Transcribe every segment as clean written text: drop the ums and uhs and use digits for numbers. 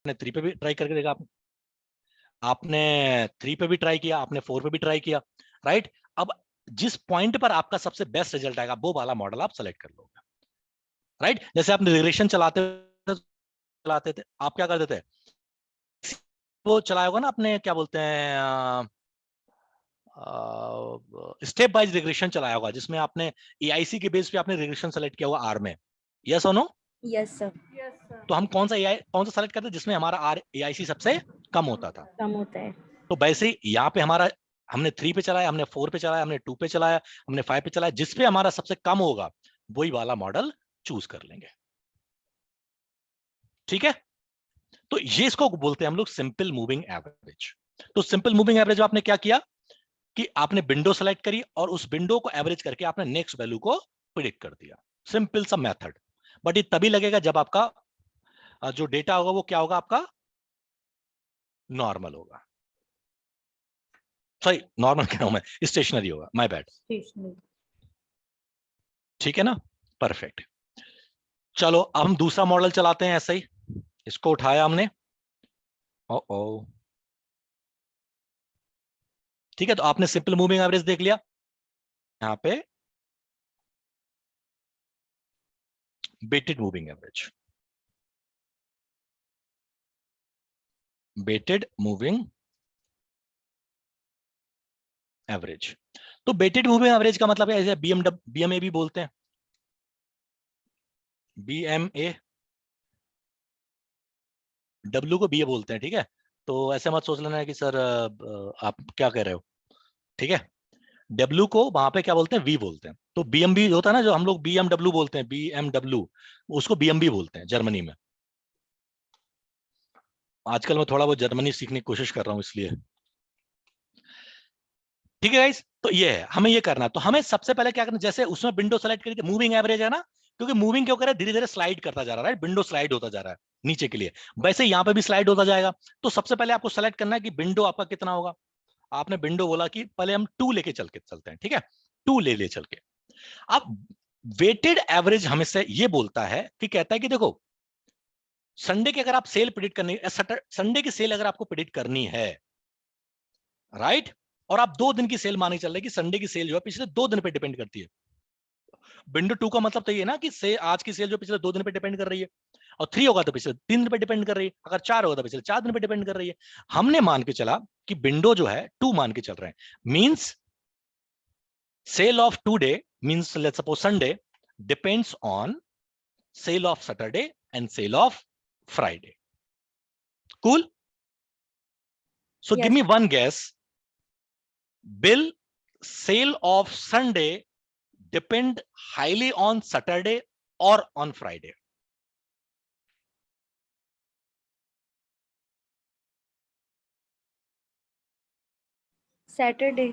आपने 3 पे भी ट्राई करके देखा, आपने 3 पे भी ट्राई किया, आपने 4 पे भी ट्राई किया, राइट। अब जिस पॉइंट पर आपका सबसे बेस्ट रिजल्ट आएगा वो वाला मॉडल आप सेलेक्ट कर लोगे, राइट। जैसे आपने रिग्रेशन चलाते थे, आप क्या करते थे, वो चलाया होगा ना आपने, क्या बोलते हैं, स्टेप वाइज रिग्रेशन चलाया होगा, जिसमें आपने एआईसी के बेस पे आपने रिग्रेशन सेलेक्ट किया हुआ आर में, यस और नो? Yes sir. तो हम कौन सा सेलेक्ट करते जिसमें हमारा आर एआईसी सबसे कम होता था? कम होता है। तो वैसे ही यहाँ पे हमारा, हमने 3 पे चलाया, हमने 4 पे चलाया, हमने 2 पे चलाया, हमने 5 पे चलाया, जिसपे हमारा सबसे कम होगा वही वाला मॉडल चूज कर लेंगे, ठीक है। तो ये इसको बोलते हैं हम लोग सिंपल मूविंग एवरेज। तो सिंपल मूविंग एवरेज में आपने क्या किया कि आपने विंडो सेलेक्ट करी और उस विंडो को एवरेज करके आपने नेक्स्ट वैल्यू को प्रिडिक्ट कर दिया, सिंपल सा मेथड। बट ये तभी लगेगा जब आपका जो डेटा होगा वो क्या होगा, आपका नॉर्मल होगा, सॉरी नॉर्मल कह रहा हूं मैं, स्टेशनरी होगा, माय बैड, ठीक है ना, परफेक्ट। चलो अब हम दूसरा मॉडल चलाते हैं ऐसे ही, इसको उठाया हमने, ओ ठीक है। तो आपने सिंपल मूविंग एवरेज देख लिया, यहां पे weighted moving average, weighted moving average. तो वेटेड मूविंग एवरेज का मतलब है, बीएमए भी बोलते हैं, बीएमए, डब्ल्यू को बी बोलते हैं, ठीक है। तो ऐसे मत सोच लेना कि सर आप क्या कह रहे हो, ठीक है। डब्ल्यू को वहां पे क्या बोलते हैं, वी बोलते हैं। तो बीएमबी होता है ना, जो हम लोग बीएमडब्ल्यू बोलते हैं, बीएमडब्ल्यू, उसको बीएमबी बोलते हैं जर्मनी में। आजकल मैं थोड़ा बहुत जर्मनी सीखने की कोशिश कर रहा हूं इसलिए, ठीक है गाइस। तो ये है, हमें ये करना है। तो हमें सबसे पहले क्या करना, जैसे उसमें विंडो सेलेक्ट करी थी, मूविंग एवरेज है ना, क्योंकि मूविंग क्यों कर रहा है, धीरे धीरे स्लाइड करता जा रहा है, विंडो स्लाइड होता जा रहा है नीचे के लिए, वैसे यहाँ पे भी स्लाइड होता जाएगा। तो सबसे पहले आपको सेलेक्ट करना है कि विंडो आपका कितना होगा। आपने विंडो बोला कि पहले हम 2 लेके चलते हैं, ठीक है, 2 ले चल के। अब वेटेड एवरेज हमें ये बोलता है कि कहता है कि देखो, संडे की अगर आप सेल प्रिडिक्ट करनी, संडे की सेल अगर आपको प्रिडिक्ट करनी है, राइट, और आप 2 दिन की सेल माने चल रहे कि संडे की सेल जो है पिछले 2 दिन पे डिपेंड करती है। विंडो 2 का मतलब तो ये ना कि आज की सेल जो पिछले 2 दिन पे डिपेंड कर रही है, और 3 होगा तो पिछले 3 दिन पे डिपेंड कर रही है, अगर 4 होगा तो पिछले 4 दिन पे डिपेंड कर रही है। हमने मान के चला कि विंडो जो है 2 मान के चल रहे हैं, means sale of today, means let's suppose Sunday, depends on sale of Saturday and sale of Friday. Cool. So yes. give me one guess, will sale of Sunday depend highly on Saturday or on Friday? Saturday.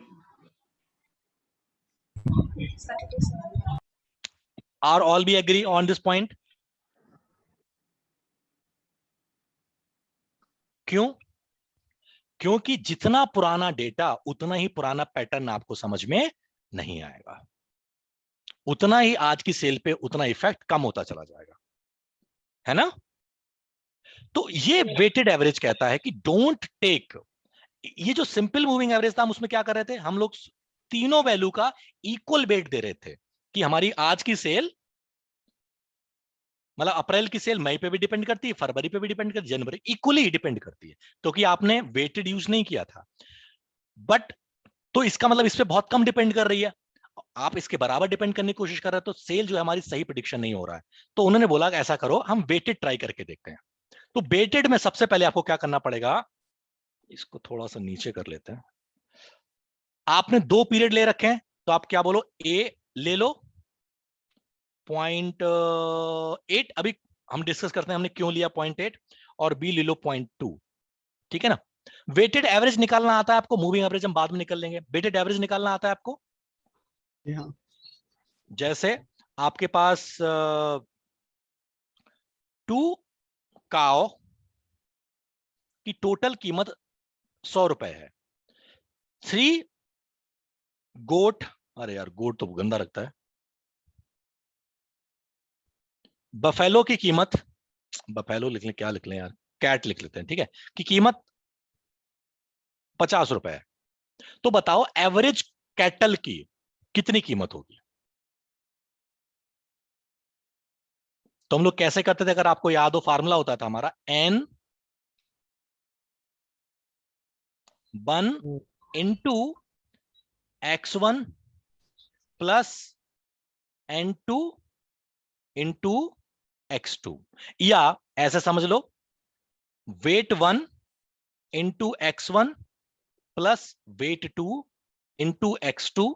Are all we agree on this point? क्यों? क्योंकि जितना पुराना data उतना ही पुराना pattern आपको समझ में नहीं आएगा, उतना ही आज की सेल पे उतना इफेक्ट कम होता चला जाएगा, है ना। तो ये वेटेड एवरेज कहता है कि डोंट टेक, ये जो सिंपल मूविंग एवरेज था, हम उसमें क्या कर रहे थे, हम लोग तीनों वैल्यू का इक्वल वेट दे रहे थे कि हमारी आज की सेल, मतलब अप्रैल की सेल मई पे भी डिपेंड करती है, फरवरी पे भी डिपेंड करती है, जनवरी इक्वली डिपेंड करती है, क्योंकि आपने वेटेड यूज नहीं किया था। बट तो इसका मतलब इस पे बहुत कम डिपेंड कर रही है, आप इसके बराबर डिपेंड करने की कोशिश कर रहे हैं, तो सेल जो है हमारी सही प्रेडिक्शन नहीं हो रहा है। तो उन्होंने बोला कि ऐसा करो, हम वेटेड ट्राई करके देखते हैं। तो वेटेड में सबसे पहले आपको क्या करना पड़ेगा, इसको थोड़ा सा नीचे कर लेते हैं। आपने 2 पीरियड ले रखे हैं, तो आप क्या बोलो, ए ले लो 0.8, अभी हम डिस्कस करते हैं हमने क्यों लिया 0.8, और बी ले लो 0.2, ठीक है ना। वेटेड एवरेज निकालना आता है आपको, मूविंग एवरेज हम बाद में निकल लेंगे, वेटेड एवरेज निकालना आता है आपको। हाँ। जैसे आपके पास 2 काओ की टोटल कीमत 100 रुपए है, 3 गोट, अरे यार गोट तो गंदा लगता है, बफेलो की कीमत, बफेलो लिख लें, क्या लिख लें यार, कैट लिख लेते हैं, ठीक है, कि कीमत 50 रुपए है। तो बताओ एवरेज कैटल की कितनी कीमत होगी? तो हम लोग कैसे करते थे, अगर आपको याद हो, फार्मूला होता था हमारा N 1 into X1 plus N2 into X2, या ऐसे समझ लो weight 1 into X1 plus weight 2 into X2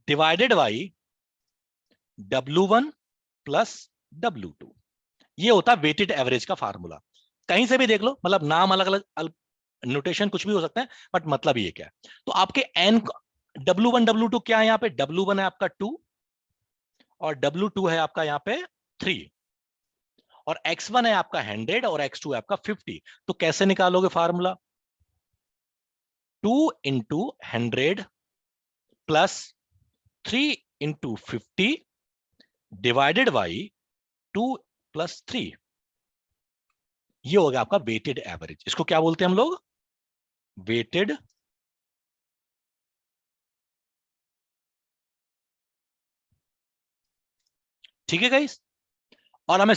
divided by W1 plus W2। ये होता है वेटेड एवरेज का फार्मूला। कहीं से भी देख लो, मतलब नाम अलग अलग, नोटेशन कुछ भी हो सकता है, बट मतलब ये क्या है। तो आपके एन W1 W2 क्या है, यहाँ पे W1 है आपका 2 और W2 है आपका यहाँ पे 3, और X1 है आपका 100 और X2 है आपका 50। तो कैसे निकालोगे formula? 2 into 100 plus 3 into 50 divided by 2 plus 3। ये हो गया आपका वेटेड एवरेज। इसको क्या बोलते हैं हम लोग? वेटेड ठीक है गाइस। और हमें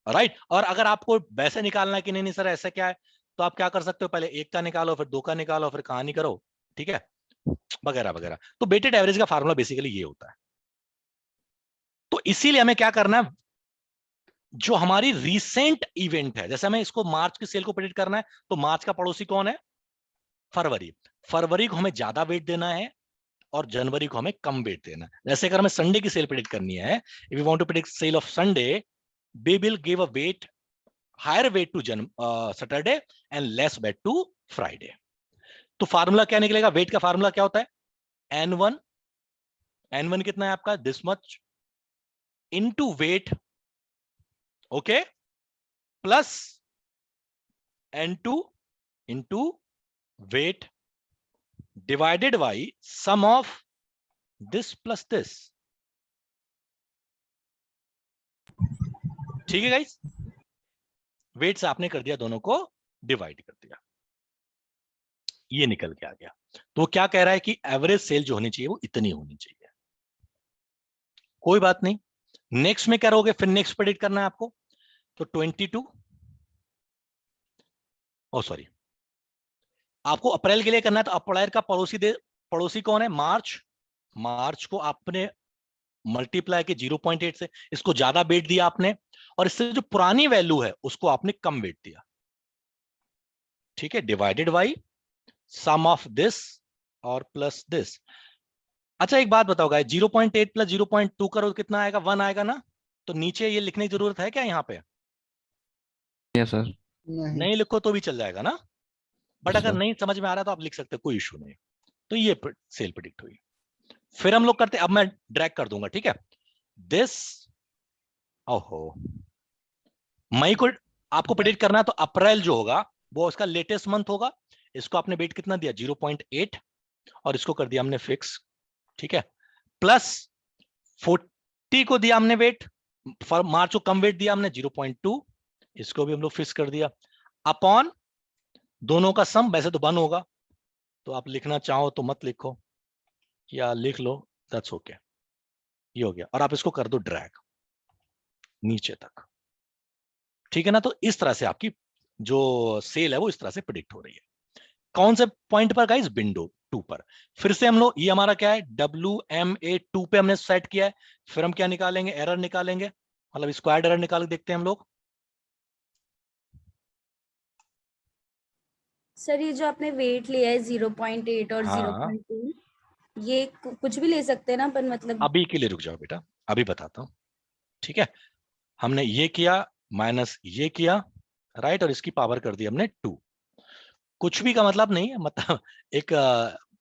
राइट, और अगर आपको वैसे निकालना है कि नहीं नहीं सर ऐसा क्या है, तो आप क्या कर सकते हो, पहले एक का निकालो, फिर दो का निकालो, फिर कहानी करो, ठीक है, वगैरह वगैरह। तो वेटेड एवरेज का फार्मूला बेसिकली ये होता है। तो इसीलिए हमें क्या करना है, जो हमारी रीसेंट इवेंट है, जैसे हमें इसको मार्च की सेल को प्रेडिक्ट करना है, तो मार्च का पड़ोसी कौन है? फरवरी। फरवरी को हमें ज्यादा वेट देना है और जनवरी को हमें कम वेट देना है। जैसे अगर हमें संडे की सेल प्रेडिक्ट करनी है, if you want to predict sale of Sunday, we will give a weight, higher weight to Saturday and less weight to Friday. तो फार्मूला क्या निकलेगा? वेट का फार्मूला क्या होता है? N1, N1 कितना है आपका? This much into weight, okay, plus N2 into weight divided by sum of this plus this. ठीक है गाइस, वेट से आपने कर दिया, दोनों को डिवाइड कर दिया, ये निकल के आ गया। तो वो क्या कह रहा है कि एवरेज सेल जो होनी चाहिए वो इतनी होनी चाहिए। कोई बात नहीं, नेक्स्ट में क्या रहोगे, फिर नेक्स्ट प्रेडिक्ट करना है आपको। तो 22, ओ सॉरी, आपको अप्रैल के लिए करना है, तो अप्रैल का पड़ोसी कौन है? मार्च। मार्च को आपने मल्टीप्लाई के 0.8 से, इसको ज्यादा वेट दिया आपने, और इससे जो पुरानी वैल्यू है उसको आपने कम वेट दिया, ठीक है, divided by sum of this और प्लस दिस। अच्छा एक बात बताओ गाइस, 0.8 प्लस 0.2 करो कितना आएगा? 1 आएगा ना। तो नीचे ये लिखने की जरूरत है क्या यहाँ पे? Yes sir. नहीं। नहीं लिखो तो भी चल जाएगा ना, बट अगर सर नहीं समझ में आ रहा तो आप लिख सकते हो, कोई इशू नहीं। तो ये सेल प्रेडिक्ट हुई। फिर हम लोग करते, अब मैं ड्रैग कर दूंगा, ठीक है, दिस, ओहो, मई को आपको प्रेडिक्ट करना है, तो अप्रैल जो होगा वो उसका लेटेस्ट मंथ होगा। इसको आपने वेट कितना दिया? 0.8, और इसको कर दिया हमने फिक्स, ठीक है, प्लस 40 को दिया हमने वेट, मार्च को कम वेट दिया हमने 0.2, इसको भी हम लोग फिक्स कर दिया, अपॉन दोनों का सम, वैसे तो 1 होगा, तो आप लिखना चाहो तो मत लिखो, या लिख लो, दैट्स ओके, ये हो गया। और आप इसको कर दो ड्रैग नीचे तक, ठीक है ना। तो इस तरह से आपकी जो सेल है वो इस तरह से प्रिडिक्ट हो रही है। कौन से पॉइंट पर गाइस? विंडो 2 पर। फिर से हम लोग, ये हमारा क्या है, WMA2 पे हमने सेट किया है। फिर हम क्या निकालेंगे? एरर निकालेंगे, मतलब स्क्वायर्ड एरर निकाल के देखते हैं हम लोग। सर ये जो आपने वेट लिया है 0.8 और हाँ 0.2, ये कुछ भी ले सकते हैं ना, पर मतलब अभी के लिए रुक जाओ बेटा, अभी बताता हूँ, ठीक है। हमने ये किया माइनस ये किया, राइट, और इसकी पावर कर दी हमने 2। कुछ भी का मतलब नहीं है, मतलब एक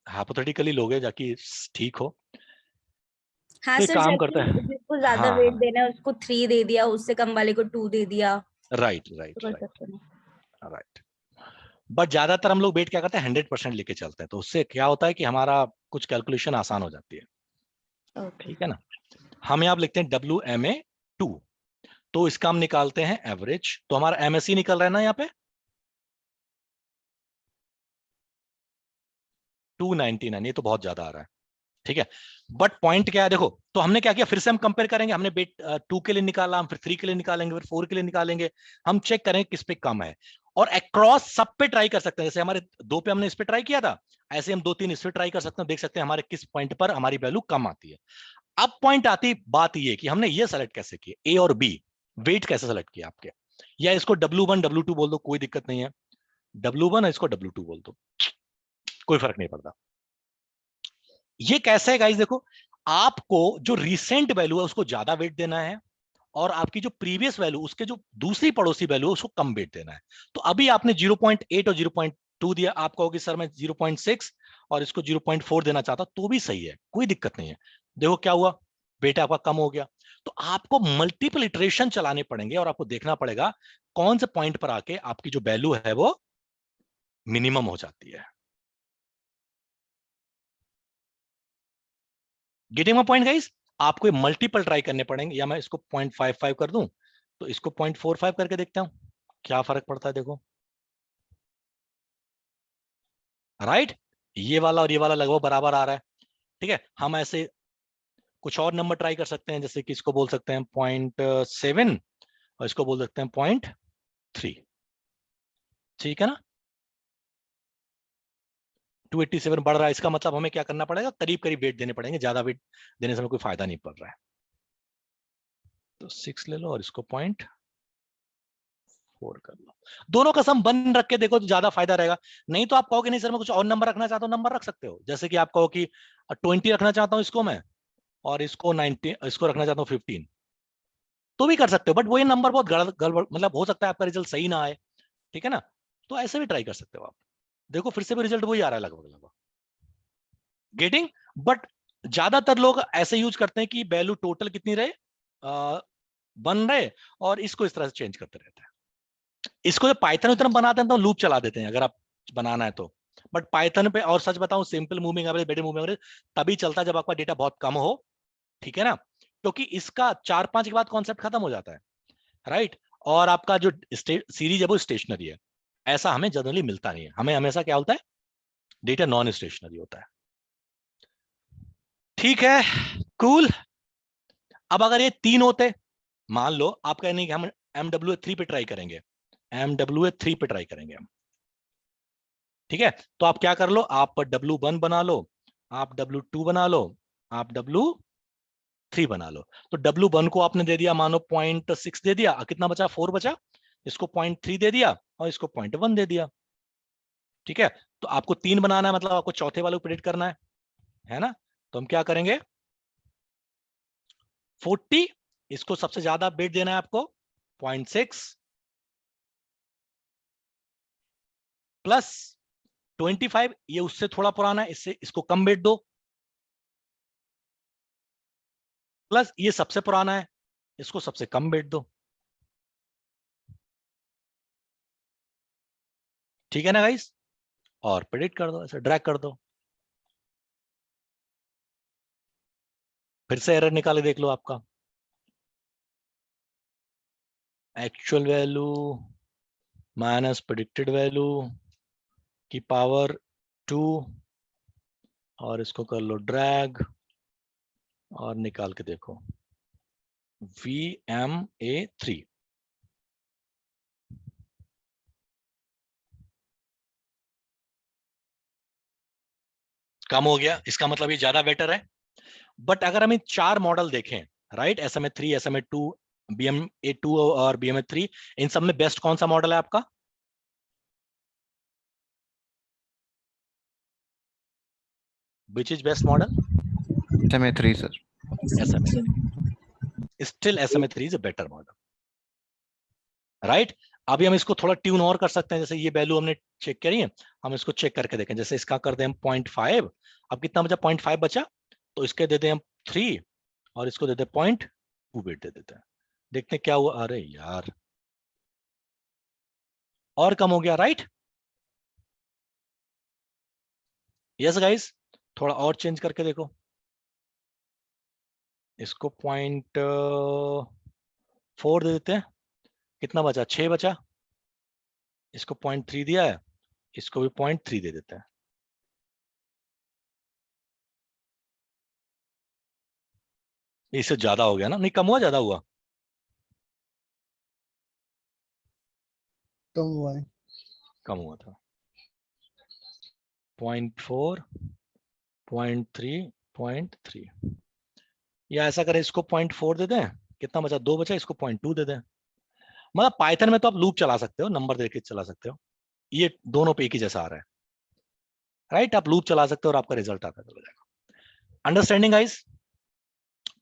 हाइपोथेटिकली लोगे जाकि ठीक हो। हाँ तो एक सर, काम करते जैसे हैं, जिसको ज्यादा हाँ वेट हाँ, देना है उसको 3 दे दिया, उससे कम वाले को 2 दे दिया, राइट तो राइट कर राइट सकते हैं। राइट। बट ज्यादातर हम लोग वेट क्या करते हैं, 100% लेके चलते हैं, तो उससे क्या होता है कि हमारा कुछ कैलकुलेशन आसान हो जाती है, ओके। ठीक है ना। हम यहाँ लिखते हैं WMA2, तो इसका हम निकालते हैं एवरेज, तो हमारा एमएससी निकल रहा है ना यहाँ पे 299, ये तो बहुत ज्यादा आ रहा है, ठीक है। बट पॉइंट क्या है देखो, तो हमने क्या किया, फिर से हम कंपेयर करेंगे, हमने बेट 2 के लिए निकाला, हम फिर 3 के लिए निकालेंगे, फिर 4 के लिए निकालेंगे, हम चेक करेंगे किस पे कम है। और अक्रॉस सब पे ट्राई कर सकते हैं, जैसे हमारे 2 पे हमने इस पे ट्राई किया था, ऐसे हम 2-3 इस पे ट्राई कर सकते हैं, देख सकते हैं हमारे किस पॉइंट पर हमारी वैल्यू कम आती है। अब पॉइंट आती बात ये कि हमने ये सेलेक्ट कैसे किए, ए और बी, वेट कैसे सेलेक्ट किया आपके, या इसको W1 W2 बोल दो, कोई दिक्कत नहीं है, W1 इसको W2 बोल दो, कोई फर्क नहीं पड़ता। ये कैसे है गाइस, देखो आपको जो रिसेंट वैल्यू है उसको ज्यादा वेट देना है, और आपकी जो प्रीवियस वैल्यू उसके जो दूसरी पड़ोसी वैल्यू है उसको कम वेट देना है। तो अभी आपने 0.8 और 0.2 दिया, आप कहोगे सर मैं 0.6 और इसको 0.4 देना चाहता, तो भी सही है, कोई दिक्कत नहीं है। देखो क्या हुआ, वेट आपका कम हो गया। तो आपको मल्टीपल इटरेशन चलाने पड़ेंगे और आपको देखना पड़ेगा कौन से पॉइंट पर आके आपकी जो वैल्यू है वो मिनिमम हो जाती है। गेटिंग माय पॉइंट गाइस, आपको मल्टीपल ट्राई करने पड़ेंगे, या मैं इसको 0.55 कर दूं, तो इसको 0.45 करके देखता हूं क्या फर्क पड़ता है, देखो राइट, ये वाला और ये वाला लगभग बराबर आ रहा है, ठीक है। हम ऐसे कुछ और नंबर ट्राई कर सकते हैं, जैसे कि इसको बोल सकते हैं 0.7 और इसको बोल सकते हैं 0.3, ठीक है ना। 287 बढ़ रहा है, इसका मतलब हमें क्या करना पड़ेगा, करीब करीब वेट देने पड़ेंगे, ज्यादा वेट देने से हमें कोई फायदा नहीं पड़ रहा है। तो 6 ले लो और इसको 0.4 कर लो, दोनों का सम बन रख के देखो तो ज्यादा फायदा रहेगा। नहीं तो आप कहोगे नहीं सर मैं कुछ और नंबर रखना चाहता हूँ, नंबर रख सकते हो, जैसे कि आप कहो कि 20 रखना चाहता हूँ इसको मैं, और इसको 19, इसको रखना चाहता हूँ 15, तो भी कर सकते हो, बट वो ये नंबर बहुत गड़बड़, मतलब हो सकता है आपका रिजल्ट सही ना आए, ठीक है ना। तो ऐसे भी ट्राई कर सकते हो आप, देखो फिर से भी रिजल्ट वही आ रहा है लगभग लगभग, गेटिंग। बट ज्यादातर लोग ऐसे यूज करते हैं कि वैल्यू टोटल कितनी रहे, बन रहे, और इसको इस तरह से चेंज करते रहते हैं। इसको जब पाइथन उतना बनाते हैं तो लूप चला देते हैं अगर आप बनाना है तो, बट पाइथन पे, और सच बताऊं सिंपल मूविंग एवरेज, बेटे मूविंग एवरेज तभी चलता है जब आपका डेटा बहुत कम हो, ठीक है ना, क्योंकि इसका 4-5 के बाद कॉन्सेप्ट खत्म हो जाता है, राइट। और आपका जो सीरीज है वो स्टेशनरी है, ऐसा हमें जनरली मिलता नहीं है, हमें हमेशा क्या होता है, डेटा नॉन स्टेशनरी होता है, ठीक है, कूल। अब अगर ये 3 होते, मान लो आप कह नहीं कि हम MW3 पे ट्राई करेंगे, MW3 पे ट्राई करेंगे हम, ठीक है। तो आप क्या कर लो, आप W1 बना लो, आप W2 बना लो, आप W3 बना लो। तो W1 को आपने दे दिया मानो 0.6 दे दिया, कितना बचा, 4 बचा, इसको 0.3 दे दिया और इसको 0.1 दे दिया, ठीक है। तो आपको 3 बनाना है, मतलब आपको चौथे वाले को प्रेडिक्ट करना है ना। तो हम क्या करेंगे, 40, इसको सबसे ज्यादा वेट देना है आपको 0.6 प्लस 25, ये उससे थोड़ा पुराना है, इससे इसको कम वेट दो, प्लस ये सबसे पुराना है, इसको सबसे कम वेट दो, ठीक है ना गाइस। और प्रेडिक्ट कर दो, ऐसे ड्रैग कर दो, फिर से एरर निकाले देख लो आपका, actual value minus predicted value की पावर 2, और इसको कर लो ड्रैग और निकाल के देखो VMA3, कम हो गया, इसका मतलब ये ज्यादा बेटर है। बट अगर हम 4 मॉडल देखें, राइट, SMA3, SMA2, BMA2 और BMA3, इन सब में बेस्ट कौन सा मॉडल है आपका, which is best model, SMA3 sir. SMA3, still SMA3 is a better model, right. अभी हम इसको थोड़ा ट्यून और कर सकते हैं, जैसे ये वैल्यू हमने चेक करी है, हम इसको चेक करके देखें, जैसे इसका कर दें हम 0.5, अब कितना बचा, 0.5 बचा, तो इसके दे दें हम 3 और इसको दे दें 0.2 वेट दे देते हैं, देखते हैं क्या हुआ, अरे यार और कम हो गया, राइट। यस गाइस, थोड़ा और चेंज करके देखो, इसको 0.4 0.4 दे देते हैं, कितना बचा, 6 बचा, इसको 0.3 दिया है, इसको भी 0.3 दे देते हैं। इससे ज्यादा हो गया ना, नहीं कम हुआ ज्यादा हुआ, कम हुआ है। कम हुआ था, 0.4, 0.3, 0.3, या ऐसा करें इसको 0.4 दे दें, कितना बचा, 2 बचा, इसको 0.2 दे दें। मतलब पाइथन में तो आप लूप चला सकते हो, नंबर देके चला सकते हो, ये दोनों पे एक ही जैसा आ रहा है, राइट, आप लूप चला सकते हो और आपका रिजल्ट आता चला जाएगा। Understanding guys?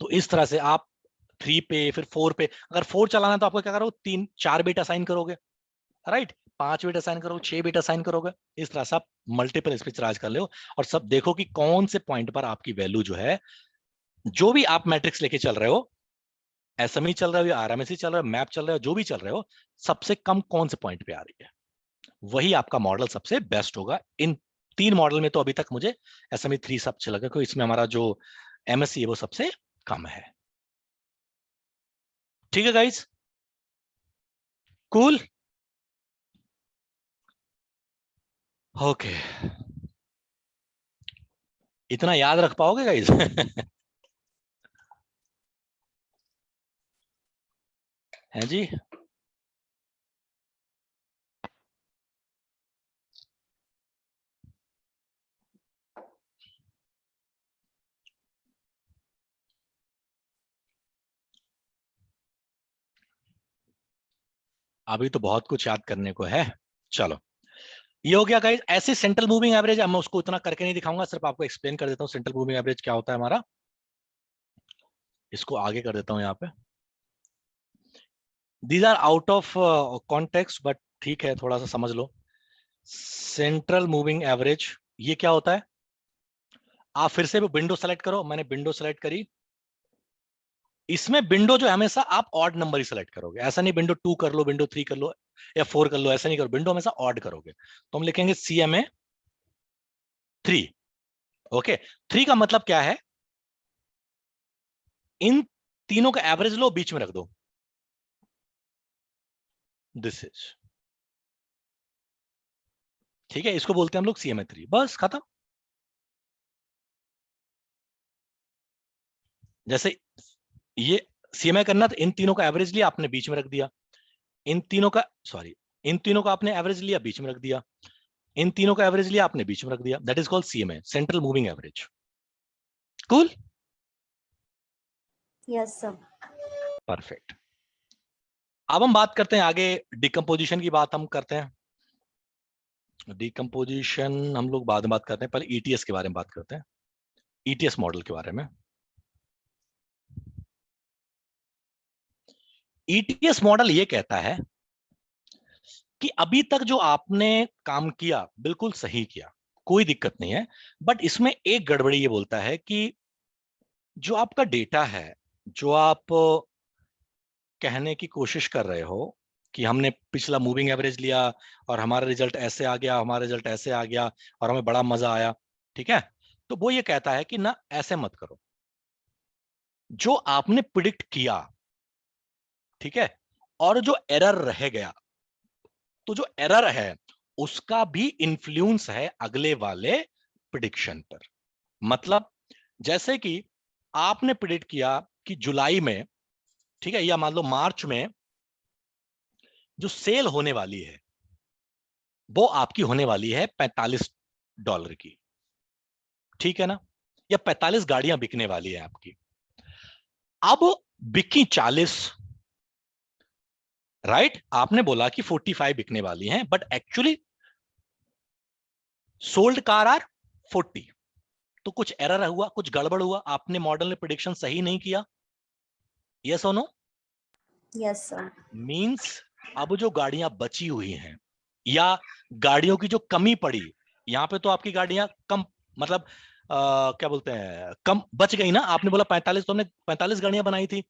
तो इस तरह से आप 3 पे, फिर 4 पे, अगर 4 चलाना है तो आपको क्या करोगे, 3-4 बिट असाइन करोगे, राइट, 5 बिट असाइन करोगे, 6 बिट असाइन करोगे, इस तरह से आप मल्टीपल स्पेस कर लो और सब देखो कि कौन से पॉइंट पर आपकी वैल्यू जो है, जो भी आप मैट्रिक्स लेके चल रहे हो, एसएमई चल रहा हो या आरएमएसई चल रहा है, मैप चल रहा है, जो भी चल रहे हो, सबसे कम कौन से पॉइंट पे आ रही है, वही आपका मॉडल सबसे बेस्ट होगा। इन 3 मॉडल में तो अभी तक मुझे एसएमई 3 सब अच्छा लगा, क्योंकि इसमें हमारा जो एमएससी है वो सबसे कम है। ठीक है गाइस, कूल, ओके, इतना याद रख पाओगे गाइस? हैं जी? अभी तो बहुत कुछ याद करने को है। चलो, ये हो गया गाइस। ऐसे सेंट्रल मूविंग एवरेज, मैं उसको इतना करके नहीं दिखाऊंगा, सिर्फ आपको एक्सप्लेन कर देता हूँ सेंट्रल मूविंग एवरेज क्या होता है हमारा। इसको आगे कर देता हूँ यहाँ पे। These are out of context, but ठीक है, थोड़ा सा समझ लो। सेंट्रल मूविंग एवरेज ये क्या होता है, आप फिर से विंडो सेलेक्ट करो, मैंने विंडो सेलेक्ट करी। इसमें विंडो जो हमेशा आप ऑड नंबर ही सेलेक्ट करोगे, ऐसा नहीं विंडो 2 कर लो, विंडो 3 कर लो या 4 कर लो, ऐसा नहीं करो, विंडो हमेशा ऑड करोगे। तो हम लिखेंगे CMA 3। ओके, 3 का मतलब क्या है, इन तीनों का एवरेज लो, बीच में रख दो, दिस इज, ठीक है, इसको बोलते हैं हम लोग CMA 3, बस खत्म। जैसे ये CMA करना, तो इन तीनों का एवरेज लिया, आपने बीच में रख दिया, इन तीनों का, सॉरी, इन तीनों का आपने एवरेज लिया, बीच में रख दिया, इन तीनों का एवरेज लिया, आपने बीच में रख दिया, that is called CMA, central moving average. Cool, yes sir. Perfect. अब हम बात करते हैं आगे, डिकम्पोजिशन की बात हम करते हैं। डिकम्पोजिशन हम लोग बाद में बात करते हैं, पहले ETS के बारे में बात करते हैं, ETS मॉडल के बारे में। ETS मॉडल ये कहता है कि अभी तक जो आपने काम किया बिल्कुल सही किया, कोई दिक्कत नहीं है, बट इसमें एक गड़बड़ी ये बोलता है कि जो आपका डेटा है, जो आप कहने की कोशिश कर रहे हो कि हमने पिछला मूविंग एवरेज लिया और हमारा रिजल्ट ऐसे आ गया, हमारा रिजल्ट ऐसे आ गया और हमें बड़ा मजा आया, ठीक है, तो वो ये कहता है कि ना, ऐसे मत करो। जो आपने प्रिडिक्ट किया, ठीक है, और जो एरर रह गया, तो जो एरर है उसका भी इंफ्लुएंस है अगले वाले प्रिडिक्शन पर। मतलब जैसे कि आपने प्रिडिक्ट किया कि जुलाई में, ठीक है, या मान लो मार्च में जो सेल होने वाली है वो आपकी होने वाली है $45 की, ठीक है ना, या 45 गाड़ियां बिकने वाली है आपकी। अब बिकी 40, राइट, आपने बोला कि 45 बिकने वाली हैं, but actually sold car are 40। तो कुछ एरर हुआ, कुछ गड़बड़ हुआ, आपने मॉडल ने प्रिडिक्शन सही नहीं किया, यस और नो? Yes sir. मींस अब जो गाड़ियां बची हुई हैं या गाड़ियों की जो कमी पड़ी, यहां पे तो आपकी गाड़ियां कम, मतलब क्या बोलते हैं, कम बच गई ना। आपने बोला 45, तो हमने 45 गाड़ियां बनाई थी,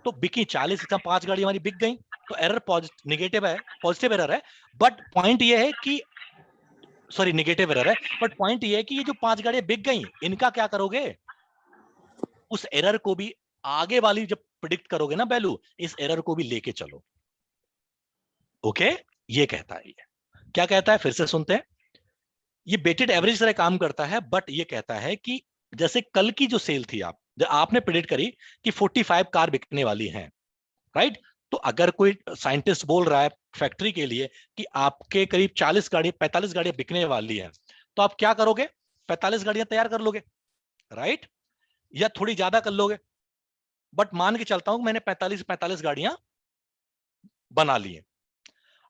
तो बिकी 40, इसका 5 गाड़ी हमारी बिक गई, तो एरर नेगेटिव है, पॉजिटिव एरर है। बट पॉइंट ये है कि, सॉरी, नेगेटिव एरर है, बट पॉइंट ये है कि ये जो 5 गाड़ियां बिक गई, इनका क्या करोगे, उस एरर को भी आगे वाली जब प्रिडिक्ट करोगे ना वैल्यू, इस एरर को भी लेके चलो। ओके, ये कहता है। ये क्या कहता है, फिर से सुनते हैं। ये वेटेड एवरेज तरह काम करता है, बट ये कहता है कि जैसे कल की जो सेल थी, जब आपने प्रिडिक्ट करी कि 45 कार बिकने वाली हैं, राइट? तो अगर कोई साइंटिस्ट बोल रहा है फैक्ट्री के लिए कि आपके करीब 45 गाड़ियां बिकने वाली हैं, तो आप क्या करोगे? 45 गाड़ियां तैयार कर लोगे, राइट? या थोड़ी ज्यादा कर लोगे, बट मान के चलता हूं मैंने 45 गाड़ियां बना ली हैं।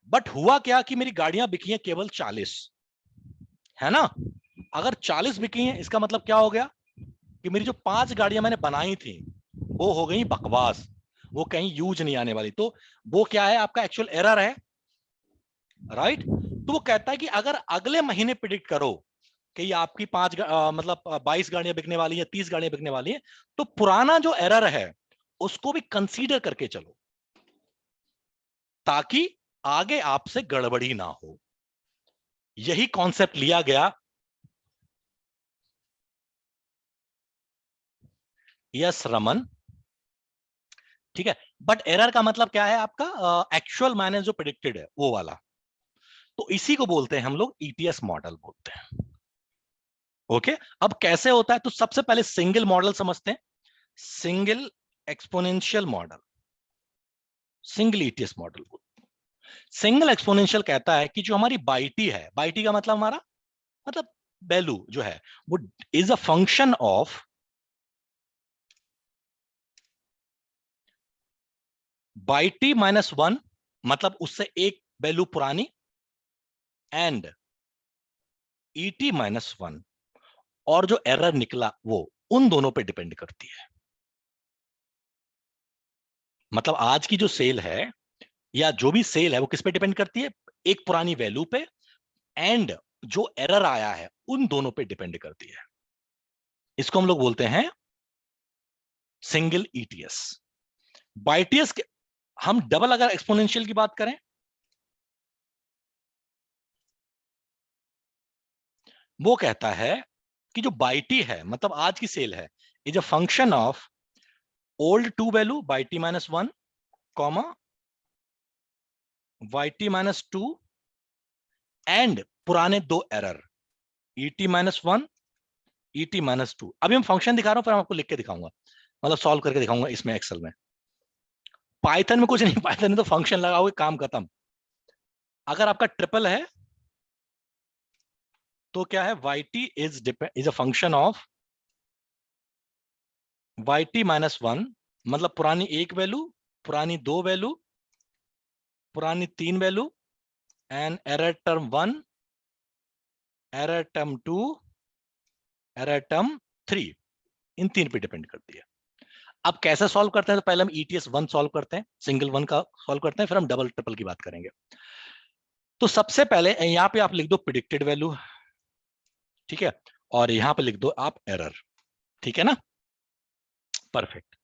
बट हुआ क्या कि मेरी गाड़ियां बिकी हैं केवल 40, है ना? अगर 40 बिकी हैं, इसका मतलब क्या हो गया कि मेरी जो 5 गाड़ियां मैंने बनाई थी वो हो गई बकवास, वो कहीं यूज नहीं आने वाली। तो वो क्या है, आपका एक्चुअल एरर है, राइट? तो वो कहता है कि अगर अगले महीने प्रिडिक्ट करो कि ये आपकी 22 गाड़ियां बिकने वाली है, 30 गाड़ियां बिकने वाली है, तो पुराना जो एरर है उसको भी कंसीडर करके चलो, ताकि आगे आपसे गड़बड़ी ना हो। यही कॉन्सेप्ट लिया गया। यस रमन, ठीक है। बट एरर का मतलब क्या है आपका? एक्चुअल माइनस जो प्रिडिक्टेड है वो वाला। तो इसी को बोलते हैं हम लोग ईटीएस मॉडल बोलते हैं। ओके, अब कैसे होता है? तो सबसे पहले सिंगल मॉडल समझते हैं, single exponential model, single ETS model. Single exponential कहता है कि जो हमारी बाइटी है, बाइटी का मतलब हमारा मतलब वैल्यू जो है, वो इज अ फंक्शन ऑफ बाइटी -1, मतलब उससे एक वैल्यू पुरानी, एंड ईटी -1, और जो एरर निकला वो उन दोनों पे डिपेंड करती है। मतलब आज की जो सेल है या जो भी सेल है वो किस पे डिपेंड करती है? एक पुरानी वैल्यू पे, एंड जो एरर आया है उन दोनों पे डिपेंड करती है। इसको हम लोग बोलते हैं सिंगल ईटीएस। बाइटीएस के हम डबल अगर एक्सपोनेंशियल की बात करें, वो कहता है कि जो बाइटी है, मतलब आज की सेल है, is a function of old two value बाइटी -1, कॉमा वाईटी -2, एंड पुराने दो एरर ईटी -1, ईटी -2। अभी हम फंक्शन दिखा रहा हूं, फिर आपको लिख के दिखाऊंगा, मतलब सॉल्व करके दिखाऊंगा इसमें एक्सेल में। पाइथन में कुछ नहीं, पाइथन में तो फंक्शन लगाओगे काम खत्म। अगर आपका ट्रिपल है तो क्या है? yt is a function of yt -1, मतलब पुरानी एक वैल्यू, पुरानी दो वैल्यू, पुरानी तीन value, and error term 1, error term 2, error term 3, इन तीन पे डिपेंड करती है। अब कैसे सॉल्व करते हैं? तो पहले हम ईटीएस 1 सॉल्व करते हैं, सिंगल वन का सॉल्व करते हैं, फिर हम डबल ट्रिपल की बात करेंगे। तो सबसे पहले यहां पे आप लिख दो प्रिडिक्टेड वैल्यू, ठीक है, और यहां पे लिख दो आप एरर, ठीक है ना? परफेक्ट।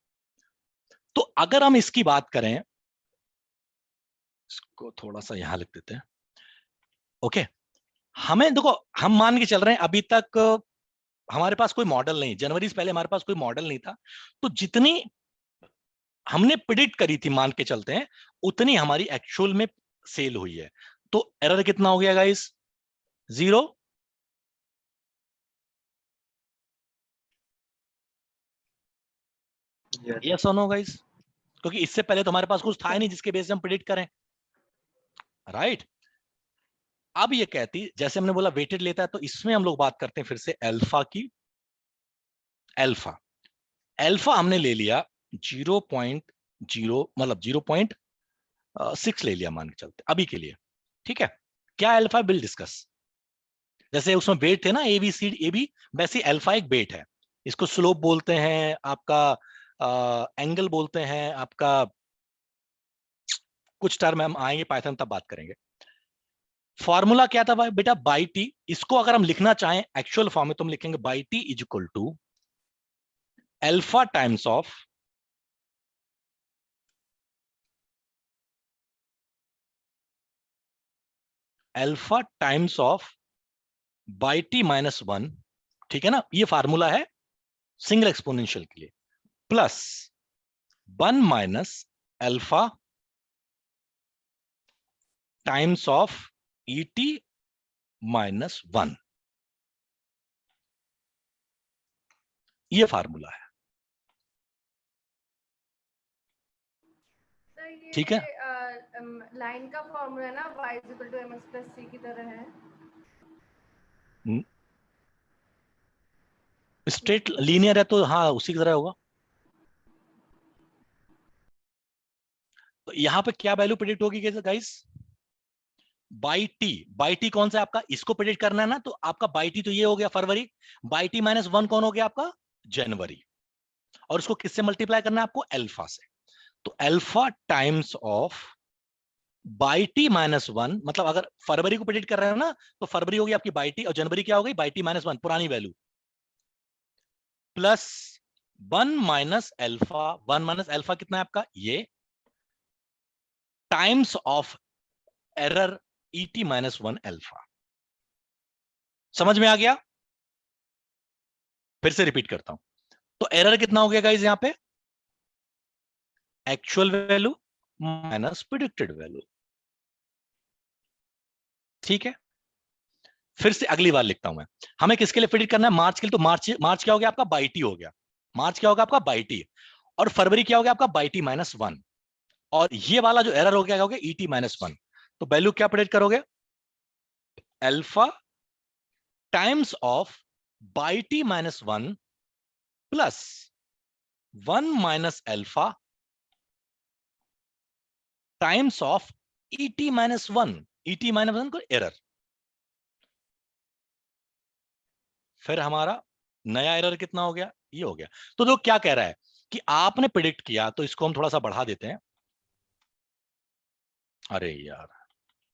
तो अगर हम इसकी बात करें, इसको थोड़ा सा यहां लिख देते हैं। ओके, हमें देखो, हम मान के चल रहे हैं अभी तक हमारे पास कोई मॉडल नहीं, जनवरी से पहले हमारे पास कोई मॉडल नहीं था, तो जितनी हमने प्रिडिक्ट करी थी मान के चलते हैं, उतनी हमारी एक्चुअल में सेल हुई है। तो एरर कितना हो गया गाइस? 0। यस और नो गाइस? क्योंकि इससे पहले तो हमारे पास कुछ था ही नहीं जिसके बेस पे हम प्रिडिक्ट करें, राइट? अब ये कहती, जैसे हमने बोला वेटेड लेता है, तो इसमें हम लोग बात करते हैं फिर से अल्फा की। अल्फा, अल्फा हमने ले लिया 0.0, मतलब 0.6 ले लिया मान के चलते अभी के लिए, ठीक है? क्या अल्फा विल डिस्कस। जैसे उसमें वेट थे ना A B C A B, वैसे अल्फा एक वेट है। इसको स्लोप बोलते हैं, आपका एंगल बोलते हैं, आपका कुछ टर्म हम आएंगे पाइथन तब बात करेंगे। फॉर्मूला क्या था भाई बेटा? By T. इसको अगर हम लिखना चाहें एक्चुअल फॉर्म में तो हम लिखेंगे y T is equal to alpha times of alpha times of y T -1, ठीक है ना? ये फार्मूला है सिंगल एक्सपोनेंशियल के लिए, plus 1 minus alpha times of ET minus 1, ये फार्मूला है। ठीक है, लाइन का फॉर्मूला है ना, y equal to mx plus c की तरह है। स्ट्रेट लीनियर है तो हाँ उसी की तरह होगा। तो यहां पे क्या वैल्यू प्रेडिक्ट होगी गाइस? बाई टी कौन सा है आपका, इसको प्रेडिक्ट करना है ना, तो आपका बाई टी तो ये हो गया फरवरी, बाई टी माइनस 1 कौन हो गया आपका? जनवरी। और उसको किससे मल्टीप्लाई करना है आपको? अल्फा से। तो alpha times of y T minus 1, मतलब अगर फरवरी को प्रेडिक्ट कर रहे हो ना, तो फरवरी होगी आपकी बाई टी, और जनवरी क्या हो गई? बाई टी माइनस 1, पुरानी value, plus 1 minus alpha. 1 minus alpha कितना है आपका? ये, times of error ET minus 1 alpha. समझ में आ गया? फिर से रिपीट करता हूं। तो एरर कितना हो गया गाइस यहां पे? Actual value minus predicted value. ठीक है, फिर से अगली बार लिखता हूं मैं। हमें किसके लिए प्रेडिक्ट करना है? मार्च के लिए। तो मार्च क्या हो गया आपका? बाई टी हो गया। मार्च क्या होगा आपका? By T. और फरवरी क्या हो गया आपका? By T minus 1। और ये वाला जो एरर हो गया ET माइनस 1। तो वैल्यू क्या प्रेडिक्ट करोगे? Alpha times of y T minus 1 plus 1 minus alpha times of ET minus 1। ET minus 1 को एरर। फिर हमारा नया एरर कितना हो गया? ये हो गया। तो लोग क्या कह रहा है कि आपने प्रिडिक्ट किया, तो इसको हम थोड़ा सा बढ़ा देते हैं। अरे यार,